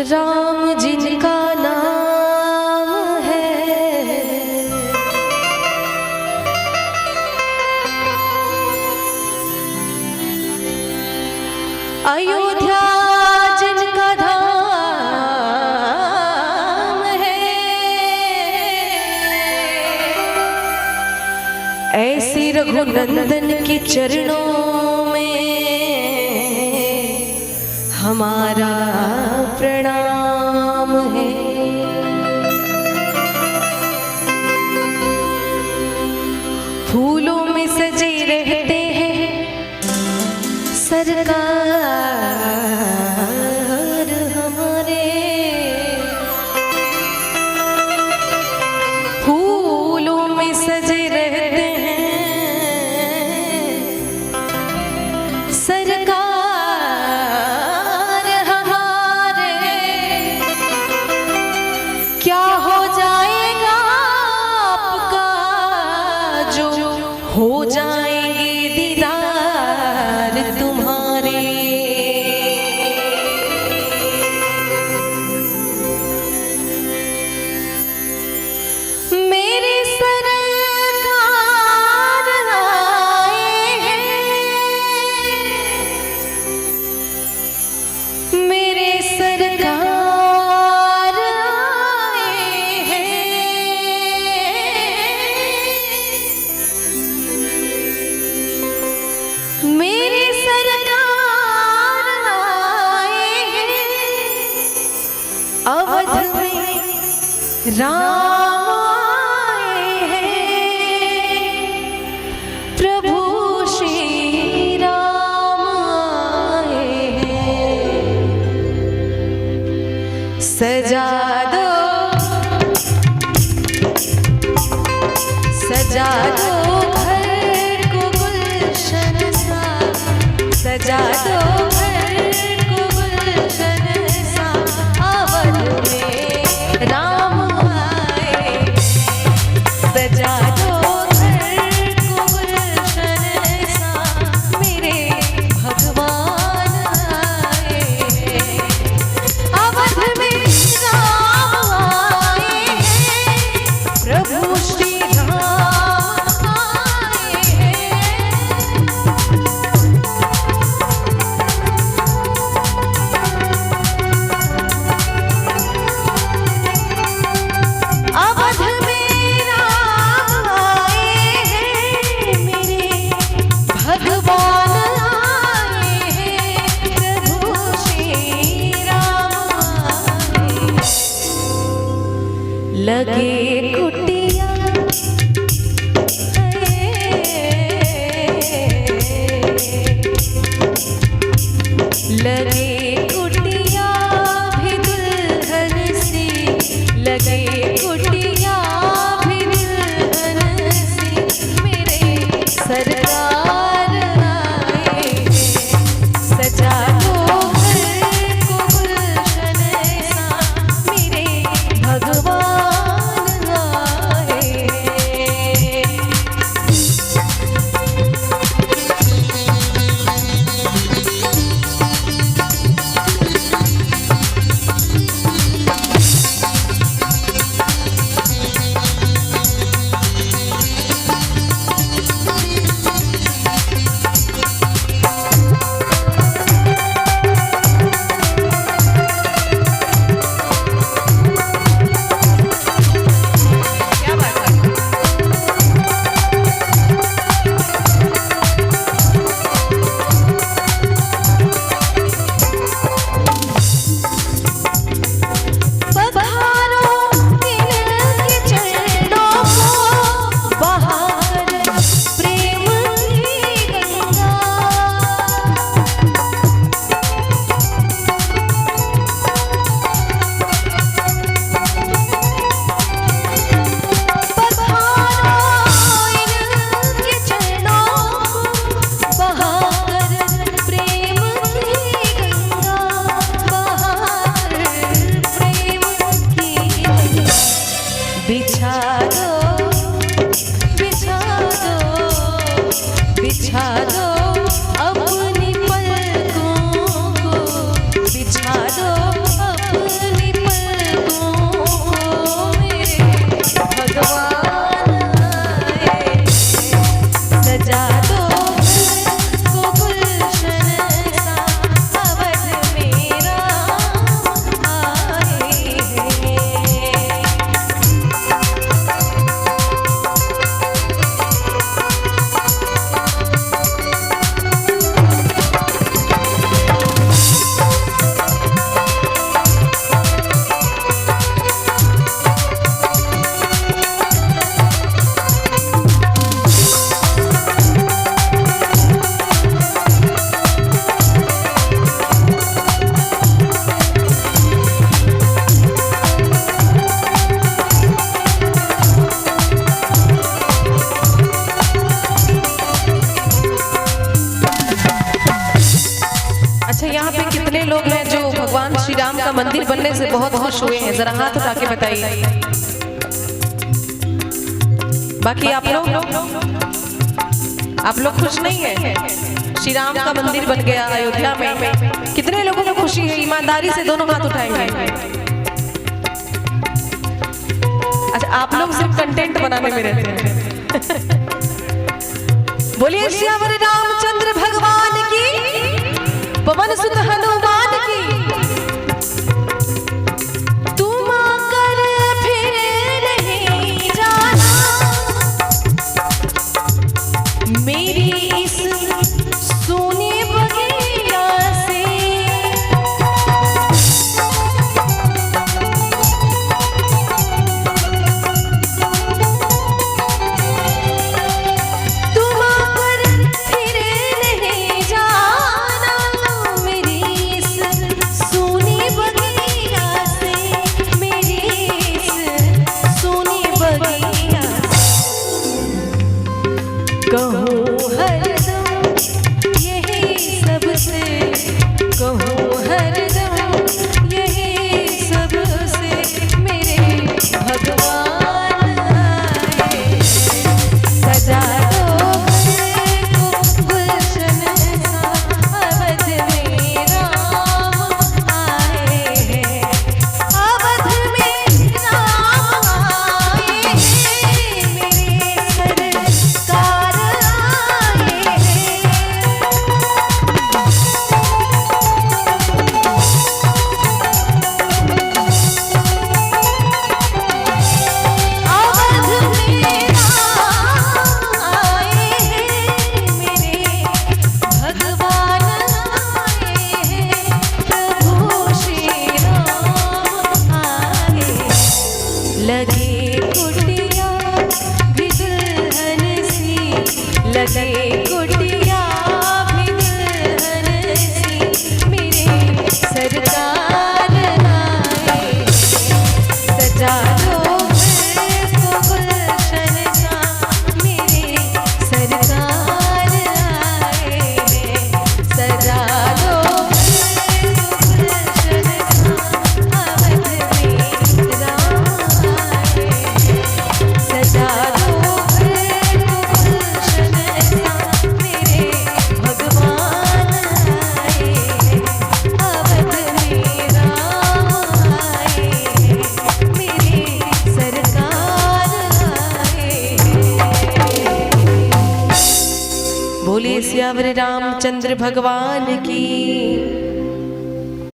राम जिनका नाम है, अयोध्या जिनका धाम है, ऐसी रघुनंदन के चरणों में हमारा प्रणाम है। फूलों में सजे रहते हैं सरकार हमारे, फूलों में सजे रहते हैं सरकार। हो जाएंगे दीदार तुम्हारे, मेरे सरकार आए हैं, मेरे सरकार आए हैं, मेरी सरकार आए हैं, अवध में राम आए हैं, प्रभु श्री राम आए हैं। सजा दो सजा दो सजा दो घर को गुलशन सा, अवध में राम आए। सजा दो घर को गुलशन सा, मेरे भगवान आए। अवध में राम आए हैं, प्रभु श्री लगे कुटिया लगे कुटिया भी दुल्हन सी, लगे कुटिया भी दुल्हन सी, मेरे सरकार आए। सजा दो घर को गुलशन सा, मेरे भगवान अच्छा, यहाँ पे कितने लोग हैं जो भगवान श्री राम का मंदिर बनने से बहुत खुश हुए हैं? जरा हाथ उठा के बताइए। बाकी आप लोग खुश नहीं है? श्री राम का मंदिर बन गया अयोध्या में, कितने लोगों को खुशी है? ईमानदारी से दोनों हाथ उठाएंगे। अच्छा, आप लोग सिर्फ कंटेंट बनाने में रहते हैं। बोलिए श्यावर रामचंद्र भगवान की, पवन सुत हनुमान की। तुम आकर फिर नहीं जाना मेरी इस सोने बगिया से। तुम आकर फिर नहीं जाना मेरी इस सोने बगिया से, मेरी इस सोने बगिया से। कहूँ हरदम यही सबसे, कहूँ हरदम यही सबसे, मेरे भगवान आए। सजा दो घर को गुलशन सा, अवध में राम आए हैं, अवध में राम आए हैं, मेरे सरकार आए हैं। अवध में राम आए हैं, मेरे भगवान आए हैं, प्रभु श्री राम आए। लगे कुटिया भी दुल्हन सी, लगे कुटिया भी दुल्हन सी, मेरे सरकार आए। सजा दो घर को गुलशन सा, मेरे सरकार आए हैं। सजा दो घर को गुलशन सा, अवध में राम आए हैं। सजा दो घर को गुलशन सा, मेरे भगवान आए हैं, अवध में राम आए हैं, मेरे सरकार आए हैं। बोलिए सियावर रामचंद्र भगवान की।